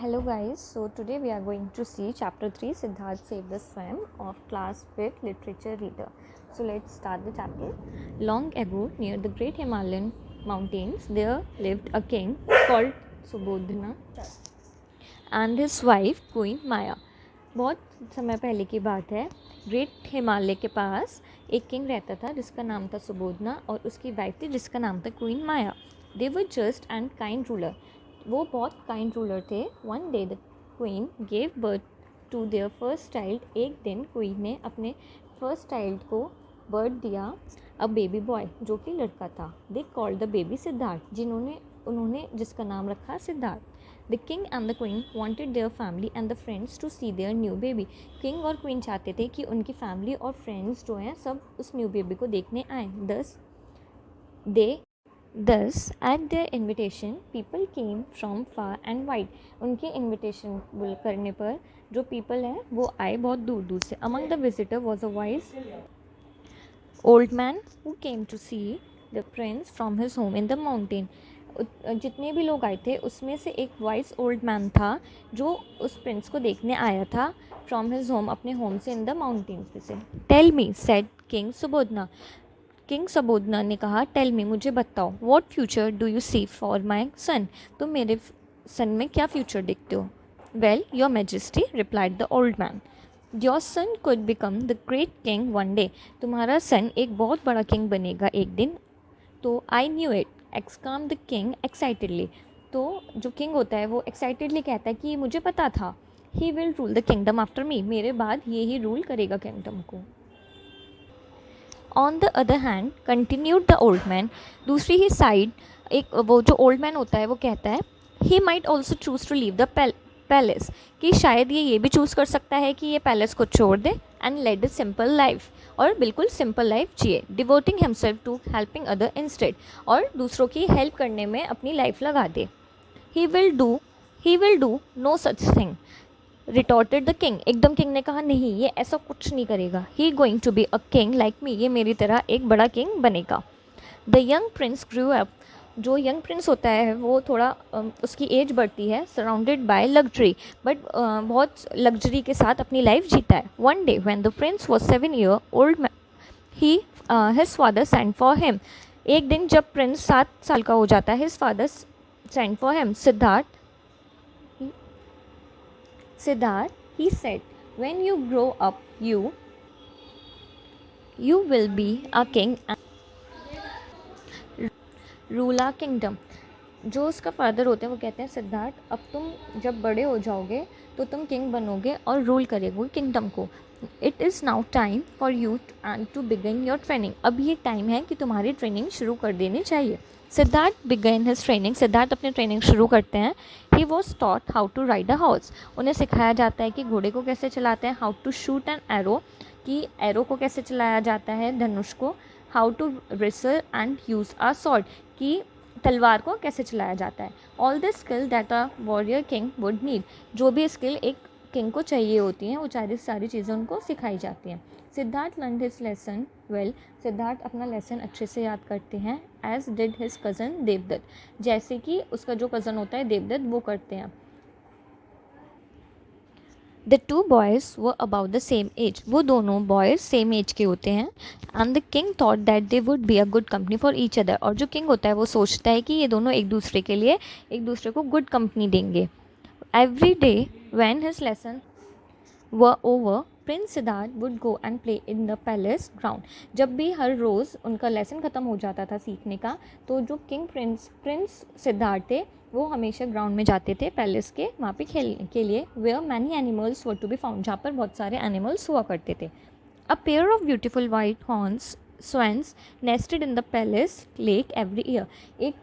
Hello guys, so today we are going to see chapter 3 Siddharth Save the Swam of class 5th literature reader. So let's start the chapter. Long ago near the great Himalayan mountains there lived a king called Subodhana and his wife Queen Maya. बहुत समय पहले की बात है. Great Himalaya के पास एक king रहता था जिसका नाम था सुबोधना और उसकी वाइफ थी जिसका नाम था queen Maya. They were just and kind ruler. वो बहुत काइंड रूलर थे. One day the queen gave birth to their first child. एक दिन क्वीन ने अपने फर्स्ट चाइल्ड को बर्थ दिया, अ बेबी बॉय, जो कि लड़का था. They called the baby Siddhartha, उन्होंने जिसका नाम रखा Siddhartha. The king and the queen wanted their family and the friends to see their new baby. King और क्वीन चाहते थे कि उनकी फैमिली और फ्रेंड्स जो हैं सब उस न्यू बेबी को देखने आए. Thus, at their invitation, people came from far and wide. उनके invitation करने पर जो people हैं वो आए बहुत दूर दूर से. Among the visitor was a wise old man who came to see the prince from his home in the mountain. जितने भी लोग आए थे उसमें से एक वाइज ओल्ड मैन था जो उस प्रिंस को देखने आया था फ्रॉम हिज होम, अपने होम से इन द माउंटेन्स से. Tell me, said king Subodhana. King Sabodhana ने कहा, टेल मी, मुझे बताओ, what future do you see for my son. तुम मेरे सन में क्या फ्यूचर देखते हो. Well, your majesty, replied the old man, your son could become the great king one day. तुम्हारा सन एक बहुत बड़ा किंग बनेगा एक दिन. तो I knew it, exclaimed the king excitedly. तो जो किंग होता है वो एक्साइटेडली कहता है कि मुझे पता था. He will rule the kingdom after me, मेरे बाद ये ही रूल करेगा किंगडम को. On the other hand, continued the old man, दूसरी ही साइड एक वो जो ओल्ड मैन होता है वो कहता है, he might also choose to leave the palace, कि शायद ये भी चूज़ कर सकता है कि ये पैलेस को छोड़ दे and led a simple life, और बिल्कुल सिंपल लाइफ जिए. Devoting himself to helping other instead, और दूसरों की हेल्प करने में अपनी लाइफ लगा दे. He will do no such thing, retorted the king. एकदम किंग ने कहा, नहीं, ये ऐसा कुछ नहीं करेगा. He going to be a king like me, ये मेरी तरह एक बड़ा किंग बनेगा. The young prince grew up, जो यंग प्रिंस होता है वो थोड़ा उसकी एज बढ़ती है, सराउंडेड बाय लग्जरी, बट बहुत लग्जरी के साथ अपनी लाइफ जीता है. One day when the Prince was 7 years old, he his father send for him. एक दिन जब प्रिंस 7 साल का हो जाता है, his father send for him Siddharth, he said, when you grow up, you will be a king and rule a kingdom. जो उसका फादर होते हैं वो कहते हैं, सिद्धार्थ, अब तुम जब बड़े हो जाओगे तो तुम किंग बनोगे और रूल करेंगे किंगडम को. It is now time for you and to begin your training. अब ये टाइम है कि तुम्हारी ट्रेनिंग शुरू कर देनी चाहिए. Siddhartha began his training, Siddhartha अपनी ट्रेनिंग शुरू करते हैं. He was taught how to ride a horse, उन्हें सिखाया जाता है कि घोड़े को कैसे चलाते हैं. How to shoot an arrow, कि एरो को कैसे चलाया जाता है, धनुष को. How to wrestle and use a sword, कि तलवार को कैसे चलाया जाता है. All the skill that a warrior king would need, जो भी स्किल एक किंग को चाहिए होती हैं वो सारी चीज़ें उनको सिखाई जाती हैं. Siddhartha learned his lesson well, Siddhartha अपना लेसन अच्छे से याद करते हैं. As did his cousin Devadatta, जैसे कि उसका जो कज़न होता है देवदत्त वो करते हैं. The two boys were about the same age, वो दोनों बॉयज़ सेम एज के होते हैं. And the king thought that they would be a good company for each other, और जो किंग होता है वो सोचता है कि ये दोनों एक दूसरे के लिए एक दूसरे को गुड कंपनी देंगे. Every day when his lesson were over, Prince Siddharth would go and play in the palace ground. जब भी हर रोज़ उनका लेसन ख़त्म हो जाता था सीखने का, तो जो प्रिंस सिद्धार्थ थे वो हमेशा ग्राउंड में जाते थे पैलेस के, वहाँ पे खेलने के लिए. Where many animals were to be found, जहाँ पर बहुत सारे एनिमल्स हुआ करते थे. A pair of beautiful white horns swans nested in the palace lake every year, एक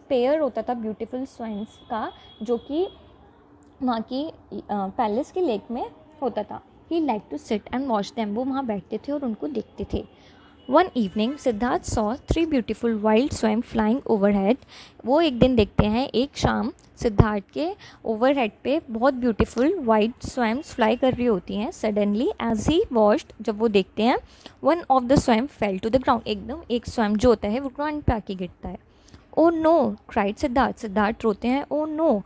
पेयर होता था ब्यूटिफुल स्वैंस का जो कि वहाँ की पैलेस के लेक में होता था. He like to sit and watch them, वो वहाँ बैठते थे और उनको देखते थे. One evening Siddhartha saw 3 beautiful wild swan flying overhead, वो एक दिन देखते हैं एक शाम सिद्धार्थ के ओवरहेड पे बहुत ब्यूटीफुल वाइट स्वैम्स फ्लाई कर रही होती हैं. सडनली एज ही वॉच्ड, जब वो देखते हैं, one of the swan fell to the ground, एकदम एक स्वैम जो होता है वो ग्राउंड पे आके गिरता है. Oh no, cried Siddhartha, Siddhartha रोते हैं, oh no,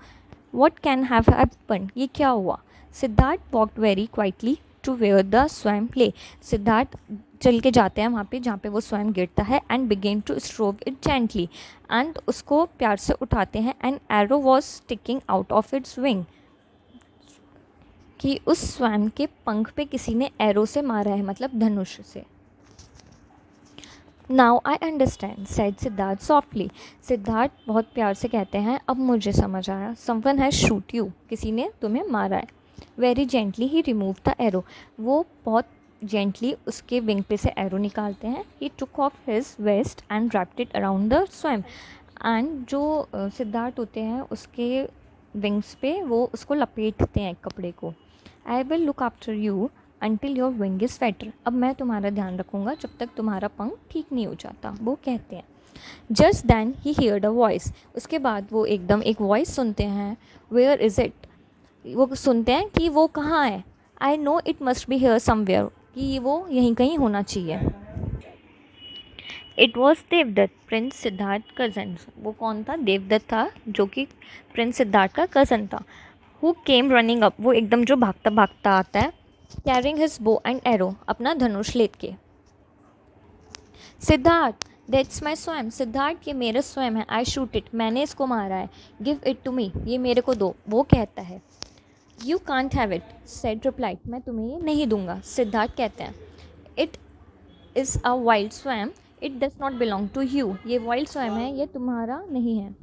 what can have happen, ये क्या हुआ? Siddhartha walked very quietly to where the swan lay, Siddhartha चल के जाते हैं वहाँ पे जहाँ पे वो स्वयं गिरता है, and began to stroke it gently, and उसको प्यार से उठाते हैं, and arrow was sticking out of its wing, कि उस स्वैम के पंख पे किसी ने एरो से मारा है, मतलब धनुष से। Now I understand, said Siddharth softly, Siddharth बहुत प्यार से कहते हैं अब मुझे समझ आया, समवन हैज शूट यू, किसी ने तुम्हें मारा है। Very gently he remove the arrow, वो बहुत जेंटली उसके विंग पे से एरो निकालते हैं। He took off his vest and wrapped it around the swan, and जो सिद्धार्थ होते हैं उसके विंग्स पे वो उसको लपेटते हैं कपड़े को। I will look after you until your wing is better, अब मैं तुम्हारा ध्यान रखूँगा जब तक तुम्हारा पंख ठीक नहीं हो जाता, वो कहते हैं। Just then he heard a voice, उसके बाद वो एकदम एक वॉइस सुनते हैं। वेयर इज़ इट, वो सुनते हैं कि वो कहाँ है। I know it must be here somewhere, कि वो यहीं कहीं होना चाहिए। It was Devadatta, prince Siddhartha cousin, वो कौन था? देवदत्त था, जो कि प्रिंस सिद्धार्थ का कज़न था। हु केम रनिंग अप, वो एकदम जो भागता भागता आता है। Carrying his bow and arrow, अपना धनुष लेत के। सिद्धार्थ दैट्स माई स्वयं, सिद्धार्थ ये मेरा स्वयं है। आई शूट इट, मैंने इसको मारा है। गिव इट टू मी, ये मेरे को दो, वो कहता है। You can't have it, said replied, मैं तुम्हें ये नहीं दूंगा, सिद्धार्थ कहते हैं। It is a wild swan, it does not belong to you, ये वाइल्ड स्वयं है, ये तुम्हारा नहीं है।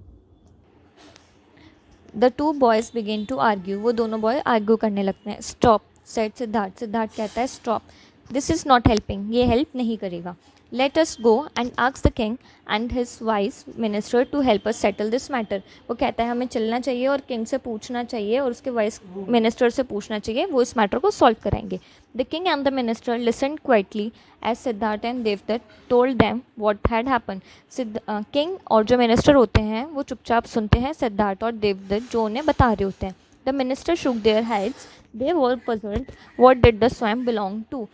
The two boys began to argue, वो दोनों बॉय आर्ग्यू करने लगते हैं। स्टॉप, सेड सिद्धार्थ, सिद्धार्थ कहता है stop, this is not helping, ये हेल्प नहीं करेगा। Let us go and ask the king and his wise minister to help us settle this matter, वो कहता है हमें चलना चाहिए और किंग से पूछना चाहिए और उसके वाइस मिनिस्टर से पूछना चाहिए, वो इस मैटर को सॉल्व कराएंगे। The king and the minister listen quietly as Siddhartha and Devadatta told them what had happened, king और जो मिनिस्टर होते हैं वो चुपचाप सुनते हैं सिद्धार्थ और देवदत्त जो उन्हें बता रहे होते हैं। The minister shook their heads, they were puzzled, what did the swan belong to,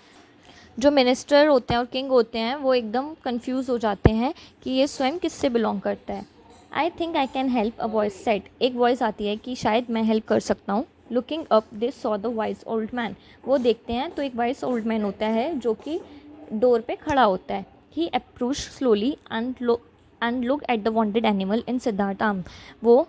जो मिनिस्टर होते हैं और किंग होते हैं वो एकदम कंफ्यूज हो जाते हैं कि ये स्वयं किससे बिलोंग करता है। I think I can help, a voice set, एक वॉइस आती है कि शायद मैं हेल्प कर सकता हूँ। Looking up they saw the vice old man, वो देखते हैं तो एक वाइस ओल्ड मैन होता है जो कि डोर पे खड़ा होता है। He approach slowly and look at the wounded animal in Siddhartha arm, वो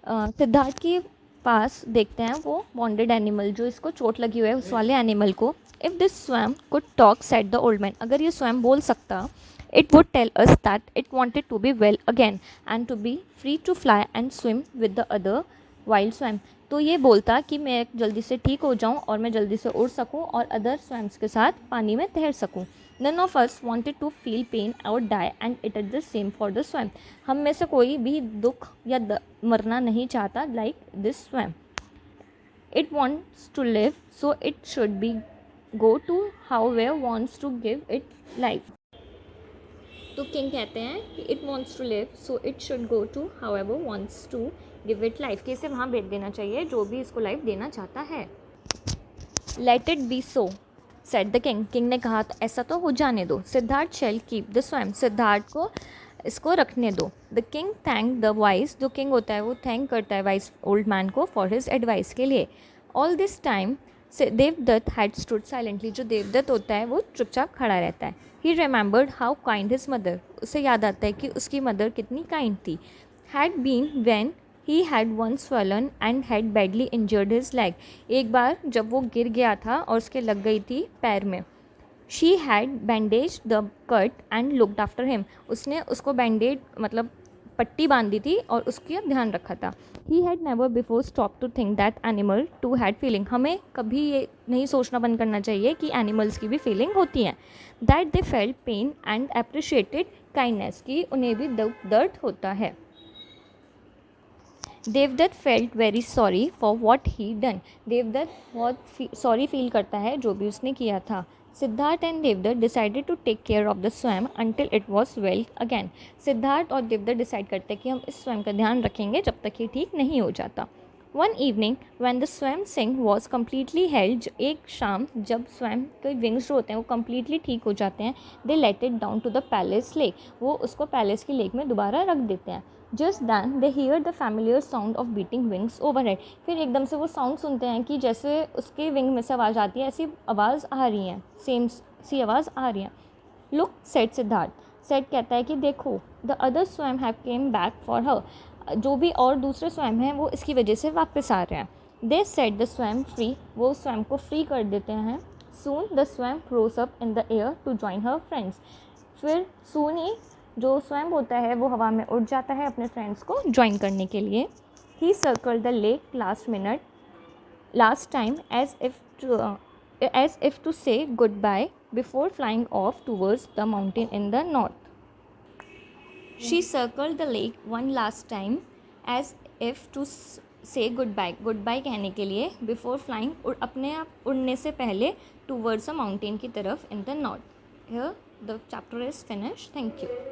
सिद्धार्थ के पास देखते हैं वो वांटेड एनिमल, जो इसको चोट लगी हुई है उस वाले एनिमल को। If this swan could talk, said the old man, अगर ये स्वयं बोल सकता, it would tell us that it wanted to be well again and to be free to fly and swim with the other wild swan, तो ये बोलता कि मैं जल्दी से ठीक हो जाऊं और मैं जल्दी से उड़ सकूं और अदर स्वैम्स के साथ पानी में तैर सकूं। None of us wanted to feel pain और die and it is the same for the swan, हम में से कोई भी दुख या मरना नहीं चाहता like this swan. It wants to live so it should be go to however wants to give it life, तो किंग कहते हैं कि it wants to live so it should go to however wants to give it life, कि इसे वहाँ भेज देना चाहिए जो भी इसको लाइफ देना चाहता है। Let it be so, said the king, king ने कहा तो ऐसा तो हो जाने दो। Siddhartha shall keep the swan, Siddhartha को इसको रखने दो। The king thank the wise, जो किंग होता है वो थैंक करता है वाइस ओल्ड मैन को फॉर हिज एडवाइस के लिए। All this time Devadatta had stood silently, जो देवदत्त होता है वो चुपचाप खड़ा रहता है। He remembered how kind his mother, उसे याद आता है कि उसकी मदर कितनी काइंड थी। Had been when he had one swollen and had badly injured his leg, एक बार जब वो गिर गया था और उसके लग गई थी पैर में। She had bandage the cut and looked after him, उसने उसको बैंडेज मतलब पट्टी बांधी थी और उसका ध्यान रखा था। He had never before stop to think that animal too had feeling, हमें कभी ये नहीं सोचना बंद करना चाहिए कि एनिमल्स की भी फीलिंग होती हैं। That they felt pain and appreciated kindness, की उन्हें भी दर्द होता है। Devadatta felt very sorry for what he done, Devadatta बहुत सॉरी फील करता है जो भी उसने किया था। Siddhartha and Devadatta decided to take care of the swan until it was well again, Siddhartha और देवदत्त डिसाइड करते हैं कि हम इस स्वैम का ध्यान रखेंगे जब तक ये ठीक नहीं हो जाता। One evening when the swan wing was completely healed, एक शाम जब स्वैम के विंग्स जो होते हैं वो कम्प्लीटली ठीक हो जाते हैं, they let it down to the palace lake, वो उसको पैलेस की लेक में दोबारा रख देते हैं। Just then they hear the familiar sound of beating wings overhead. फिर एकदम से वो साउंड सुनते हैं कि जैसे उसके विंग में से आवाज़ आती है, ऐसी आवाज़ आ रही है, सेम सी आवाज़ आ रही है। लुक सेड सिद्धार्थ, सेड कहता है कि देखो, द अदर स्वयं have came back for her, जो भी और दूसरे स्वयं हैं वो इसकी वजह से वापस आ रहे हैं। दे सेट द स्वयं फ्री, वो स्वयं को फ्री कर देते हैं। Soon the swan rose up in the air to join her friends, फिर सून ही जो स्वयं होता है वो हवा में उड़ जाता है अपने फ्रेंड्स को ज्वाइन करने के लिए। He circle the lake last time as if to say goodbye before flying off towards the mountain in the north. She circled the lake one last time as if to say goodbye, goodbye कहने के लिए, before flying, अपने आप उड़ने से पहले, towards a mountain की तरफ in the north. Here the chapter is finished. Thank you.